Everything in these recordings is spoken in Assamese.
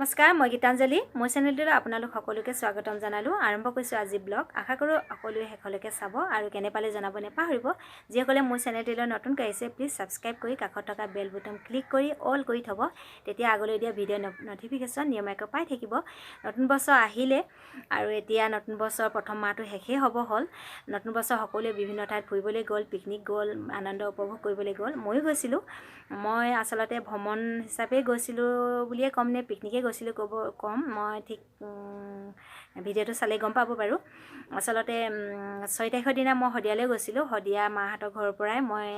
নমস্কাৰ মই গীতাঞ্জলি মোৰ চেনেলটোত আপোনালোক সকলোকে স্বাগতম জনালো আৰম্ভ কৰিছো আজি ব্লগ আশা কৰো সকলোৱে শেষলৈকে চাব আৰু কেনে পালে জনাব নেপাহৰিব যিসকলে মোৰ চেনেলটোলৈ নতুনকৈ আহিছে প্লিজ সাবস্ক্ৰাইব কৰি কাষত থকা বেল বুটাম ক্লিক কৰি অল কৰি থব তেতিয়া আগলৈ দিয়া ভিডিও নটিফিকেশন নিয়মীয়াকৈ পাই থাকিব নতুন বছৰ আহিলে আৰু এতিয়া নতুন বছৰ প্ৰথম মাহটো শেষে হ'ব হল নতুন বছৰ সকলোৱে বিভিন্ন ঠাইত ফুৰিবলৈ গ'ল পিকনিক গ'ল আনন্দ উপভোগ কৰিবলৈ গ'ল ময়ো গৈছিলো মই আসলতে ভ্ৰমণ হিচাপে গৈছিলো বুলিয়ে কম নে পিকনিকে গৈছিলো কম মই ঠিক ভিডিওটো চালে গম পাব বাৰু আসলতে 6 তাৰিখৰ দিনা মই হদিয়ালৈ গৈছিলো হদিয়া মাহাতৰ ঘৰৰ পৰাই মই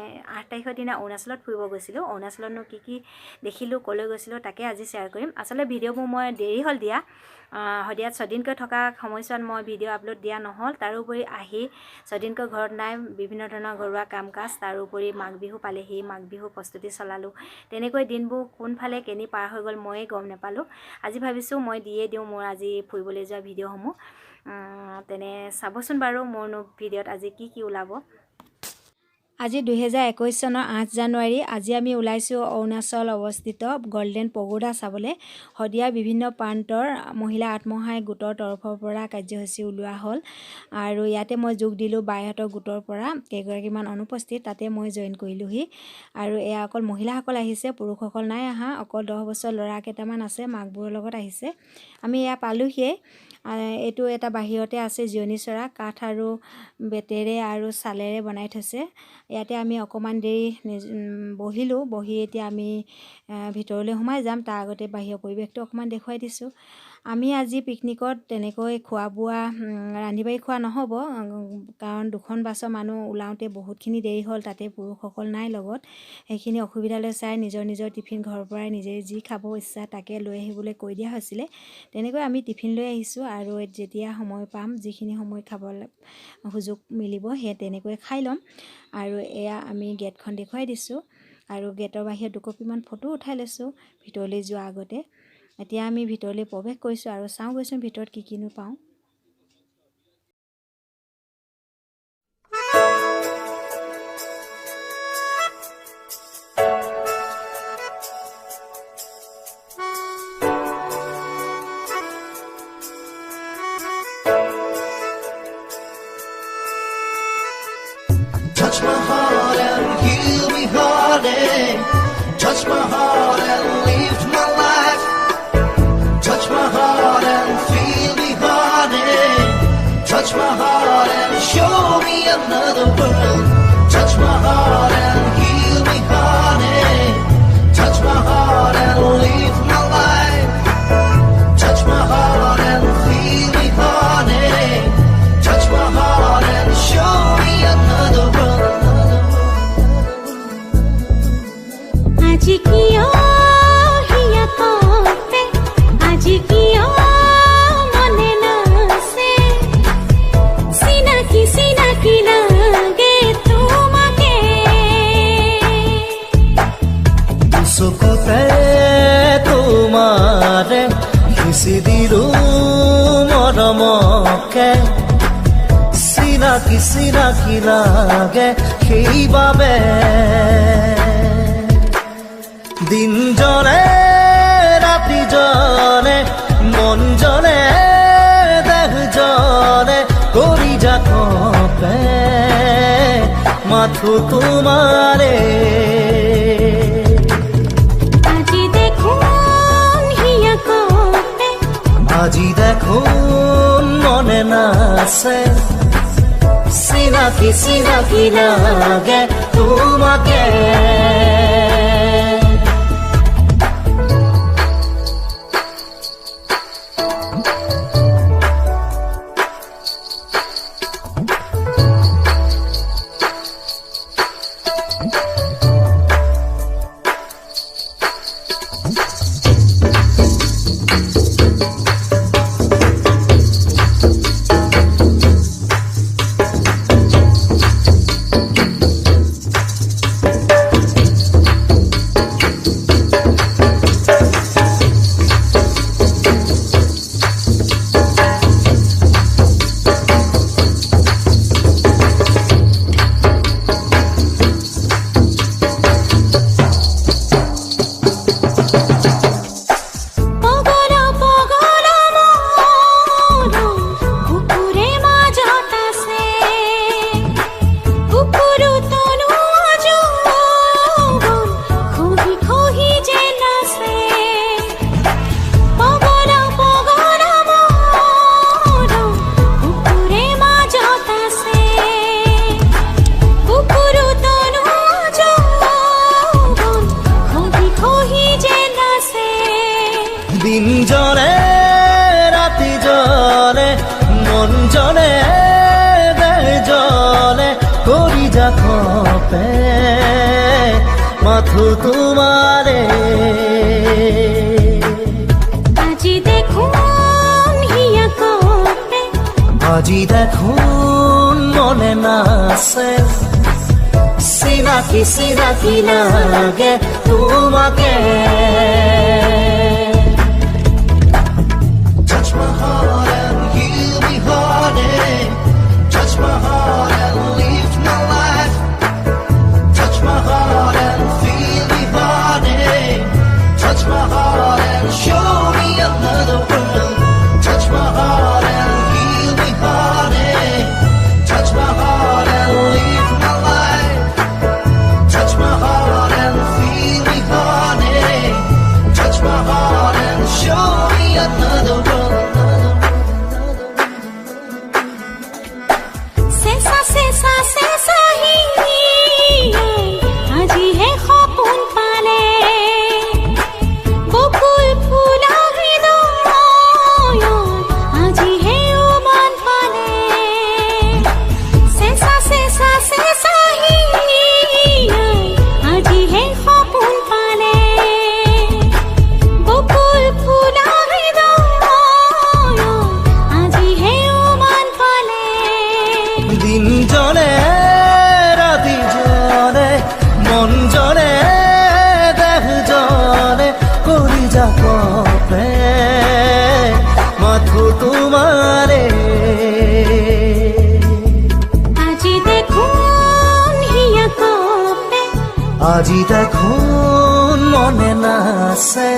8 তাৰিখৰ দিনা অৰুণাচলত ফুৰিব গৈছিলো অৰুণাচলতনো কি দেখিলো কলৈ গৈছিলো তাকে আজি শেয়াৰ কৰিম আসলে ভিডিওবোৰ মই দেৰি হল দিয়া হদিয়াত 6 দিনকৈ থকা সময়ছোৱাত মই ভিডিও আপলোড দিয়া নহল তাৰোপৰি আহি 6 দিনকৈ ঘৰত নাই বিভিন্ন ধৰণৰ ঘৰুৱা কাম কাজ তাৰোপৰি মাঘ বিহু পালেহি মাঘ বিহু প্ৰস্তুতি চলালো তেনেকৈ দিনবোৰ কোনফালে কেনি পাৰ হৈ গ'ল মই গম নাপালো আজি ভাবিছো মই দিয়ে দিও মোৰ আজি ফুৰিবলৈ যোৱা ভিডিওসমূহ তেনে চাবচোন বাৰু মোৰ ভিডিওত আজি কি ওলাব আজি 2021 চনৰ 8 জানুৱাৰী আজি আমি ওলাইছো অৰুণাচল অৱস্থিত গোল্ডেন pagoda চাবলে হদিয়া বিভিন্ন প্ৰান্তৰ মহিলা আত্মসহায়ক গোটৰ তৰফৰ পৰা কাৰ্যসূচী ওলোৱা হল আৰু ইয়াতে মই যোগ দিলো বাইহাতৰ গোটৰ পৰা কেইগৰাকীমান অনুপস্থিত তাতে মই জয়েন কৰিলোহি আৰু এয়া অকল মহিলাসকল আহিছে পুৰুষসকল নাই আহা অকল 10 বছৰ ল'ৰা কেইটামান আছে মাকবোৰৰ লগত আহিছে আমি এয়া পালোহিয়ে এটো এটা বাহিৰতে আছে জিৰণি চৰা কাঠ আৰু বেতেৰে আৰু সালেৰে বনাই থৈছে ইয়াতে আমি অকমান দেৰি বহিলো বহি এতিয়া আমি ভিতৰলৈ সোমাই যাম তাৰ আগতে বাহিৰৰ পৰিৱেশটো অকমান দেখুৱাই দিছো আমি আজি পিকনিকত তেনেকৈ খোৱা বোৱা ৰান্ধিবাই খোৱা নহব কাৰণ দুখন বাছৰ মানুহ উলাওতে বহুতখিনি দেৰি হ'ল তাতে পুৰুষসকল নাই লগত সেইখিনি অসুবিধালৈ চাই নিজৰ টিফিন ঘৰৰ পৰাই নিজে যি খাব ইচ্ছা তাকে লৈ আহিবলৈ কৈ দিয়া হৈছিলে তেনেকৈ আমি টিফিন লৈ আহিছো আৰু যেতিয়া সময় পাম যিখিনি সময় খাব সুযোগ মিলিব হে তেনেকৈ খাই লম আৰু এয়া আমি গেটখন দেখুৱাই দিছো আৰু গেটৰ বাহিৰত দুকপিমান ফটো উঠাই লৈছো ভিতৰলৈ যোৱা আগতে এতিয়া আমি ভিতৰলৈ প্ৰৱেশ কৰিছো আৰু চাও গৈছো ভিতৰত কিনো পাও Touch my heart and heal me, heartache. Touch my heart and lift my life. Touch my heart and feel me, heartache. Touch my heart and show me another world. Touch my heart and heal me, heartache. Touch my heart and lift my life. Touch my heart and feel me, heartache. Touch my heart and show me another world. आज किया हिया तोते आज किया मने ना से सीना की लागे तुमके सुकुते तुम्हारे किसी दिलू मरमके सीना की लागे সেইবাবে দিন জলে রাতি জলে মন জলে দেহ জলে করি যা কপে মাথু তোমারে আজি দেখুন হিয়া কোপে আজি দেখুন মনে নাছে সিনা কি লাগে তোমাকে যাখপে মাথো তোমারে আজি দেখুন হিয়া কপে আজি দেখুন মনে নাচে চিনাকি চিনাকি লাগে তোমাকে Touch my heart and heal me heartache. Touch my heart and lift my life. Touch my heart and feel me heartache. Touch my heart and show me another world. Touch my heart and heal me heartache. Touch my heart and lift my life. Touch my heart and feel me heartache. Touch my heart and show me another world. सेसा सेसा सेसा ही আজি হে সপোন পালে বকুল ফুলা হৃদয় আজি হে উমান পালে সেসা সেসা সেসা হি আজি হে সপোন পালে বকুল ফুলা হৃদয় আজি হে উমান পালে দিন জনে রাতি জনে মন জনে দেহ জনে করি যাকপে মাথো তোমারে আজি দেখুন হিয়া কপে আজি দেখুন মনে নাচে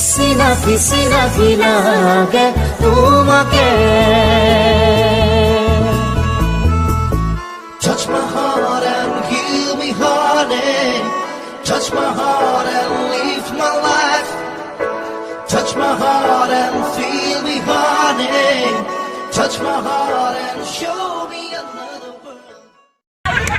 চিনাকি চিনাকি লাগে তোমাকে Touch my heart and heal me heartache. Touch my heart and lift my life. Touch my heart and feel me heartache. Touch my heart and show me another world.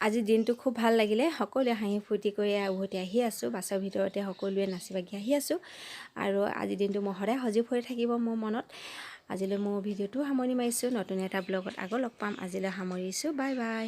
আজি দিনটো খুব ভাল লাগিলে সকলোৱে হাঁহি ফূৰ্তি কৰি উভতি আহি আছোঁ বাছৰ ভিতৰতে সকলোৱে নাচি বাগি আহি আছোঁ আৰু আজি দিনটো মই সদায় সজীৱ হৈ থাকিব মোৰ মনত আজিলৈ মোৰ ভিডিঅ'টো সামৰণি মাৰিছোঁ নতুন এটা ব্লগত আকৌ লগ পাম আজিলৈ সামৰিছোঁ বাই বাই